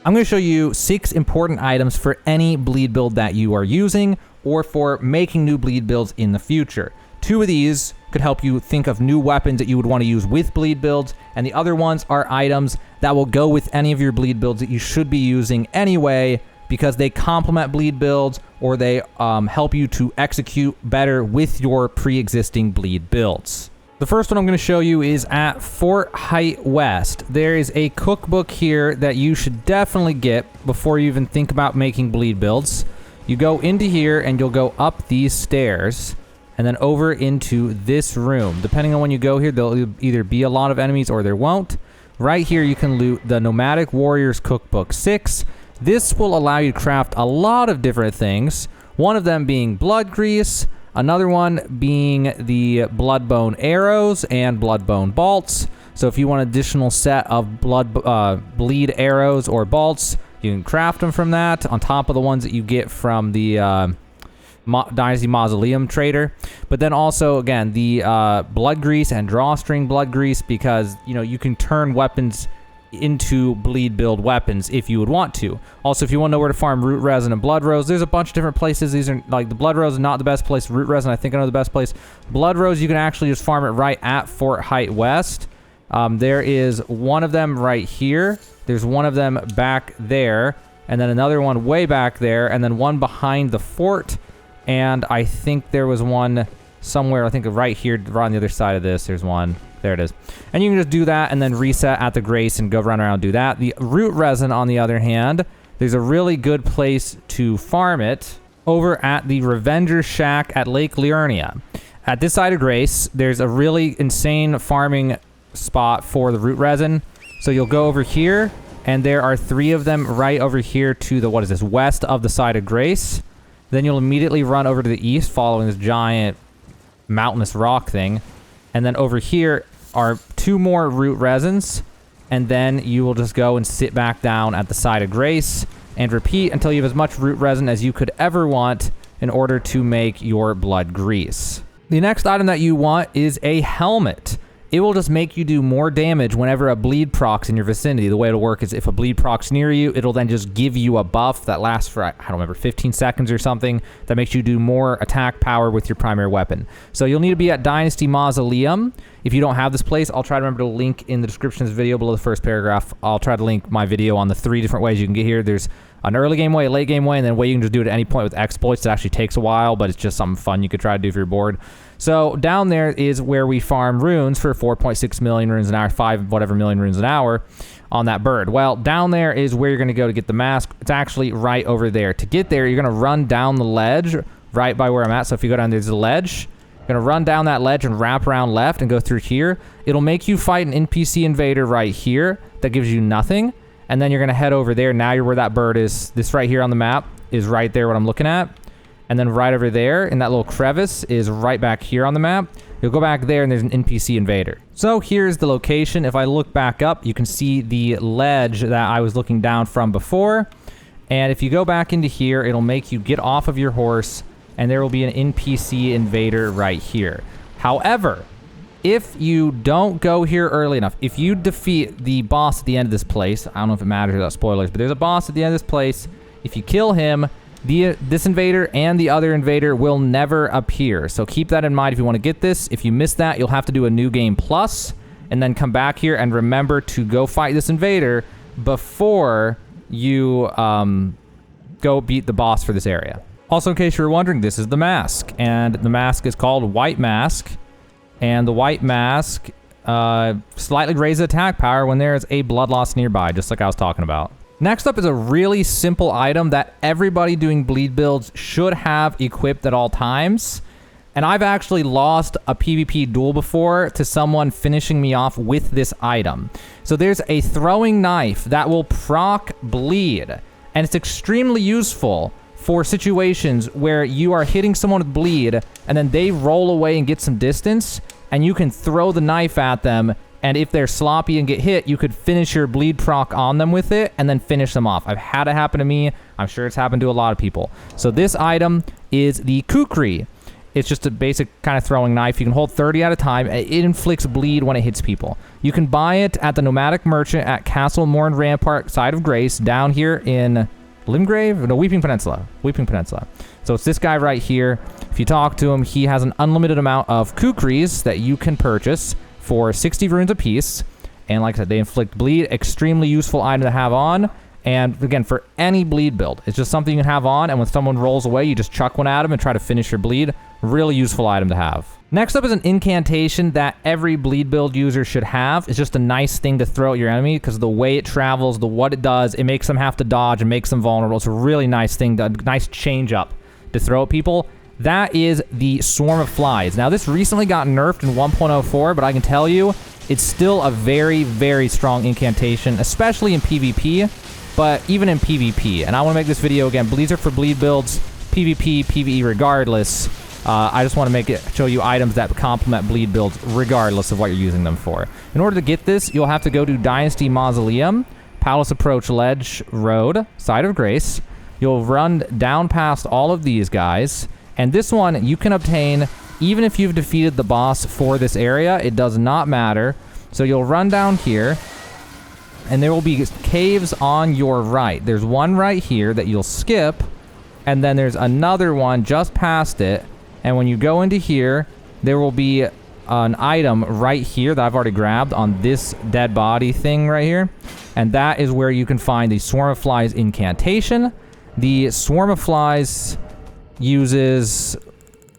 I'm going to show you 6 important items for any bleed build that you are using or for making new bleed builds in the future. 2 of these could help you think of new weapons that you would want to use with bleed builds, and the other ones are items that will go with any of your bleed builds that you should be using anyway, because they complement bleed builds or they help you to execute better with your pre-existing bleed builds. The first one I'm going to show you is at Fort Height West. There is a cookbook here that you should definitely get before you even think about making bleed builds. You go into here and you'll go up these stairs and then over into this room. Depending on when you go here, there'll either be a lot of enemies or there won't. Right here you can loot the Nomadic Warriors Cookbook 6. This will allow you to craft a lot of different things. One of them being blood grease, another one being the bloodbone arrows and bloodbone bolts. So if you want an additional set of bleed arrows or bolts, you can craft them from that on top of the ones that you get from the Dynasty Mausoleum trader. But then also, again, the blood grease and drawstring blood grease, because you can turn weapons into bleed build weapons if you would want to. Also, if you want to know where to farm root resin and blood rose, there's a bunch of different places. These are like the blood rose is not the best place. Root resin, I think I know the best place. Blood rose, you can actually just farm it right at Fort Height West. There is one of them right here. There's one of them back there, and then another one way back there, and then one behind the fort. And I think there was one somewhere, I think right here, right on the other side of this, there's one. There it is. And you can just do that and then reset at the Grace and go run around and do that. The root resin, on the other hand, there's a really good place to farm it over at the Revenger Shack at Lake Liurnia. At this side of Grace, there's a really insane farming spot for the root resin. So you'll go over here, and there are 3 of them right over here to the, what is this, west of the side of Grace. Then you'll immediately run over to the east following this giant mountainous rock thing. And then over here are 2 more root resins, and then you will just go and sit back down at the side of Grace and repeat until you have as much root resin as you could ever want in order to make your blood grease. The next item that you want is a helmet. It will just make you do more damage whenever a bleed procs in your vicinity. The way it'll work is if a bleed procs near you, it'll then just give you a buff that lasts for, I don't remember, 15 seconds or something, that makes you do more attack power with your primary weapon. So you'll need to be at Dynasty Mausoleum. If you don't have this place, I'll try to remember to link in the description of this video below the first paragraph. I'll try to link my video on the 3 different ways you can get here. There's an early game way, a late game way, and then a way you can just do it at any point with exploits. It actually takes a while, but it's just something fun you could try to do if you're bored. So down there is where we farm runes for 4.6 million runes an hour, 5 whatever million runes an hour on that bird. Well, down there is where you're going to go to get the mask. It's actually right over there. To get there, you're going to run down the ledge right by where I'm at. So if you go down, there's a ledge. You're going to run down that ledge and wrap around left and go through here. It'll make you fight an NPC invader right here that gives you nothing. And then you're going to head over there. Now you're where that bird is. This right here on the map is right there what I'm looking at. And then right over there in that little crevice is right back here on the map. You'll go back there and there's an NPC invader. So here's the location. If I look back up, you can see the ledge that I was looking down from before. And if you go back into here, it'll make you get off of your horse and there will be an NPC invader right here. However, if you don't go here early enough, if you defeat the boss at the end of this place, I don't know if it matters without spoilers, but there's a boss at the end of this place. If you kill him, this invader and the other invader will never appear. So keep that in mind if you want to get this. If you miss that, you'll have to do a new game plus and then come back here and remember to go fight this invader before you go beat the boss for this area. Also, in case you were wondering, this is the mask, and the mask is called White Mask, and the White Mask slightly raises attack power when there is a blood loss nearby, just like I was talking about. Next up is a really simple item that everybody doing bleed builds should have equipped at all times. And I've actually lost a PvP duel before to someone finishing me off with this item. So there's a throwing knife that will proc bleed. And it's extremely useful for situations where you are hitting someone with bleed and then they roll away and get some distance. And you can throw the knife at them. And if they're sloppy and get hit, you could finish your bleed proc on them with it and then finish them off. I've had it happen to me. I'm sure it's happened to a lot of people. So this item is the Kukri. It's just a basic kind of throwing knife. You can hold 30 at a time. It inflicts bleed when it hits people. You can buy it at the Nomadic Merchant at Castle Morn Rampart, Side of Grace, down here in Limgrave? No, Weeping Peninsula. Weeping Peninsula. So it's this guy right here. If you talk to him, he has an unlimited amount of kukris that you can purchase for 60 runes apiece. And like I said, they inflict bleed. Extremely useful item to have on. And again, for any bleed build, it's just something you can have on, and when someone rolls away, you just chuck one at them and try to finish your bleed. Really useful item to have. Next up is an incantation that every bleed build user should have. It's just a nice thing to throw at your enemy because the way it travels, what it does, it makes them have to dodge and makes them vulnerable. It's a really nice thing, a nice change up to throw at people. That is the Swarm of Flies. Now, this recently got nerfed in 1.04, but I can tell you, it's still a very, very strong incantation, especially in PvP. But even in PvP, and I want to make this video again, bleeds are for bleed builds, PvP, PvE regardless. I just want to show you items that complement bleed builds regardless of what you're using them for. In order to get this, you'll have to go to Dynasty Mausoleum, Palace Approach Ledge Road, Side of Grace. You'll run down past all of these guys, and this one you can obtain even if you've defeated the boss for this area. It does not matter. So you'll run down here, and there will be caves on your right. There's one right here that you'll skip, and then there's another one just past it. And when you go into here, there will be an item right here that I've already grabbed on this dead body thing right here. And that is where you can find the Swarm of Flies incantation. The Swarm of Flies uses...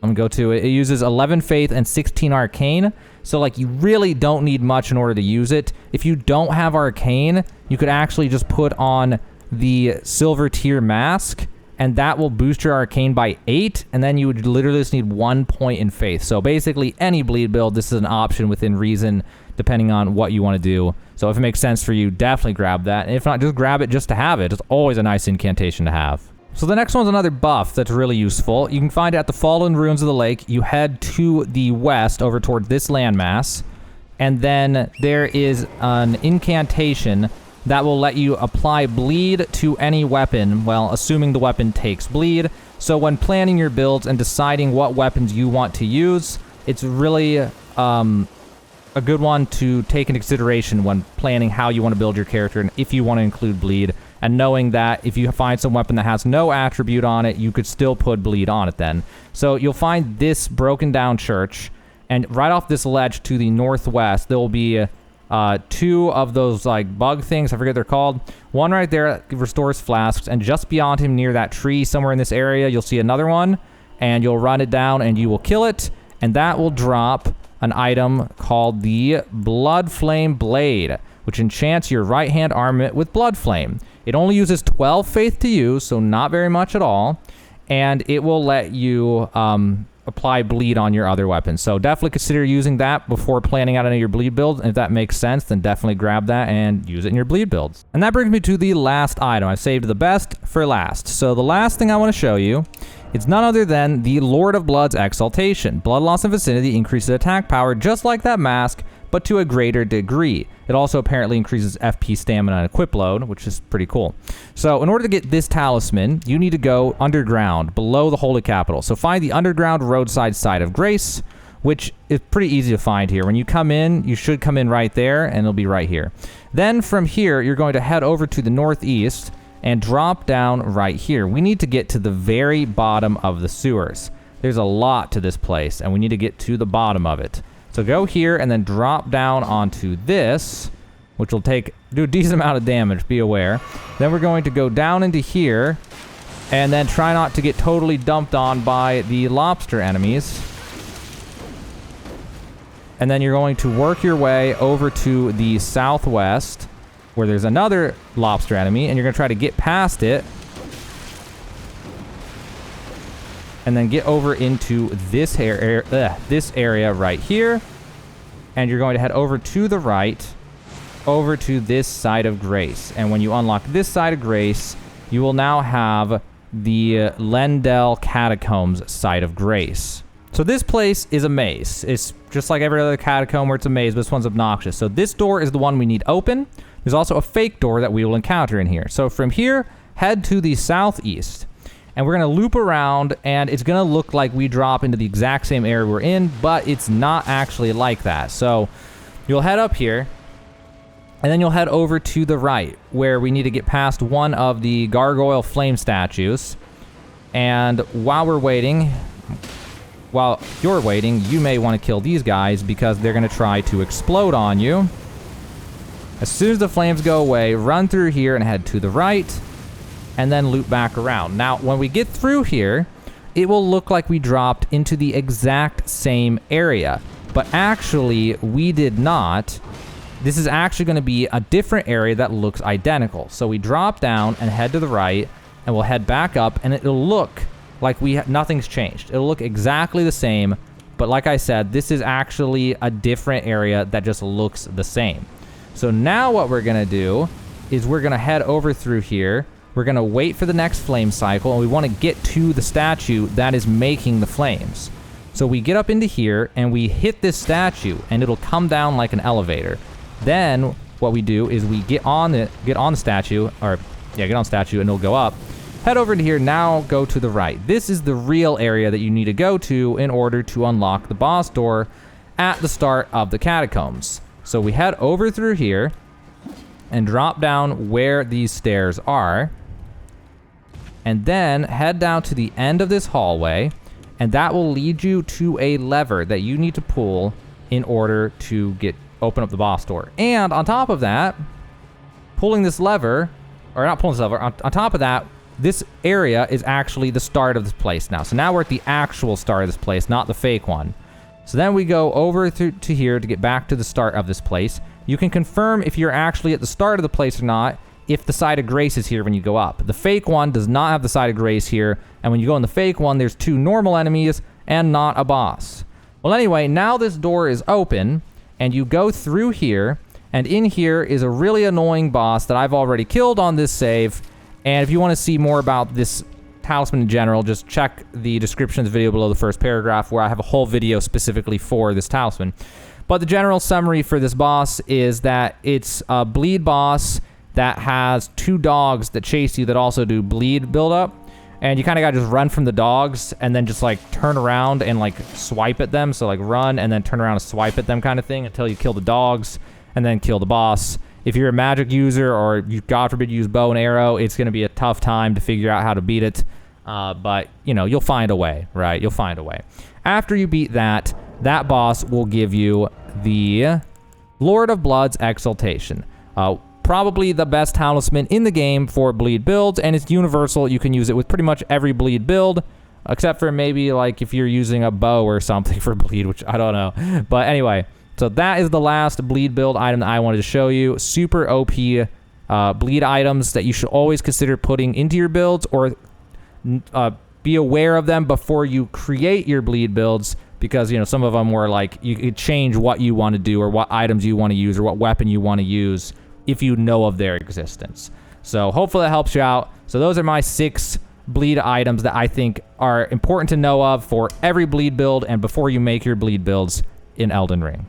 I'm going to go to it. It uses 11 Faith and 16 Arcane. So, like, you really don't need much in order to use it. If you don't have Arcane, you could actually just put on the Silver Tier Mask, and that will boost your Arcane by 8, and then you would literally just need 1 point in Faith. So, basically, any bleed build, this is an option within reason, depending on what you want to do. So, if it makes sense for you, definitely grab that. And if not, just grab it just to have it. It's always a nice incantation to have. So the next one's another buff that's really useful. You can find it at the Fallen Ruins of the Lake. You head to the west over toward this landmass, and then there is an incantation that will let you apply bleed to any weapon, well, assuming the weapon takes bleed. So when planning your builds and deciding what weapons you want to use, it's really a good one to take into consideration when planning how you want to build your character and if you want to include bleed. And knowing that if you find some weapon that has no attribute on it, you could still put bleed on it then. So you'll find this broken down church, and right off this ledge to the northwest, there will be 2 of those like bug things, I forget what they're called. One right there restores flasks, and just beyond him near that tree somewhere in this area, you'll see another one, and you'll run it down and you will kill it, and that will drop an item called the Bloodflame Blade, which enchants your right hand armament with Bloodflame. It only uses 12 Faith to use, so not very much at all, and it will let you apply bleed on your other weapons. So definitely consider using that before planning out any of your bleed builds, and if that makes sense, then definitely grab that and use it in your bleed builds. And that brings me to the last item. I've saved the best for last. So the last thing I want to show you, it's none other than the Lord of Blood's Exaltation. Blood loss in vicinity increases attack power just like that mask, but to a greater degree. It also apparently increases FP stamina and equip load, which is pretty cool. So in order to get this talisman, you need to go underground, below the Holy Capital. So find the underground roadside Side of Grace, which is pretty easy to find here. When you come in, you should come in right there, and it'll be right here. Then from here, you're going to head over to the northeast and drop down right here. We need to get to the very bottom of the sewers. There's a lot to this place, and we need to get to the bottom of it. So go here and then drop down onto this, which will do a decent amount of damage, be aware. Then we're going to go down into here and then try not to get totally dumped on by the lobster enemies. And then you're going to work your way over to the southwest where there's another lobster enemy, and you're going to try to get past it and then get over into this area right here, and you're going to head over to the right, over to this Side of Grace. And when you unlock this Side of Grace, you will now have the Lendel Catacombs Side of Grace. So this place is a maze. It's just like every other catacomb where it's a maze, but this one's obnoxious. So this door is the one we need open. There's also a fake door that we will encounter in here. So from here, head to the southeast. And we're going to loop around, and it's going to look like we drop into the exact same area we're in, but it's not actually like that. So you'll head up here, and then you'll head over to the right, where we need to get past one of the gargoyle flame statues. And while you're waiting, you may want to kill these guys because they're going to try to explode on you. As soon as the flames go away, run through here and head to the right, and then loop back around. Now, when we get through here, it will look like we dropped into the exact same area. But actually, we did not. This is actually going to be a different area that looks identical. So we drop down and head to the right, and we'll head back up, and it'll look like nothing's changed. It'll look exactly the same, but like I said, this is actually a different area that just looks the same. So now what we're going to do is we're going to head over through here. We're going to wait for the next flame cycle, and we want to get to the statue that is making the flames. So we get up into here, and we hit this statue, and it'll come down like an elevator. Then what we do is we get on the statue, and it'll go up. Head over to here, now go to the right. This is the real area that you need to go to in order to unlock the boss door at the start of the catacombs. So we head over through here and drop down where these stairs are. And then head down to the end of this hallway, and that will lead you to a lever that you need to pull in order to open up the boss door. And on top of that, on top of that, this area is actually the start of this place now. So now we're at the actual start of this place, not the fake one. So then we go over to here to get back to the start of this place. You can confirm if you're actually at the start of the place or not if the side of grace is here when you go up. The fake one does not have the side of grace here, and when you go in the fake one, there's 2 normal enemies and not a boss. Well, anyway, now this door is open, and you go through here, and in here is a really annoying boss that I've already killed on this save. And if you want to see more about this talisman in general, just check the description of the video below the first paragraph, where I have a whole video specifically for this talisman. But the general summary for this boss is that it's a bleed boss that has 2 dogs that chase you that also do bleed buildup. And you kind of got to just run from the dogs and then just like turn around and like swipe at them. So like run and then turn around and swipe at them kind of thing until you kill the dogs and then kill the boss. If you're a magic user or you, God forbid, use bow and arrow, it's going to be a tough time to figure out how to beat it. But, you know, you'll find a way, right? You'll find a way. After you beat that boss will give you the Lord of Blood's Exaltation. Probably the best talisman in the game for bleed builds, and it's universal. You can use it with pretty much every bleed build, except for maybe like if you're using a bow or something for bleed, which I don't know. But anyway, so that is the last bleed build item that I wanted to show you. Super OP bleed items that you should always consider putting into your builds, or be aware of them before you create your bleed builds, because, you know, some of them were like, you could change what you want to do or what items you want to use or what weapon you want to use if you know of their existence. So hopefully that helps you out. So those are my 6 bleed items that I think are important to know of for every bleed build and before you make your bleed builds in Elden Ring.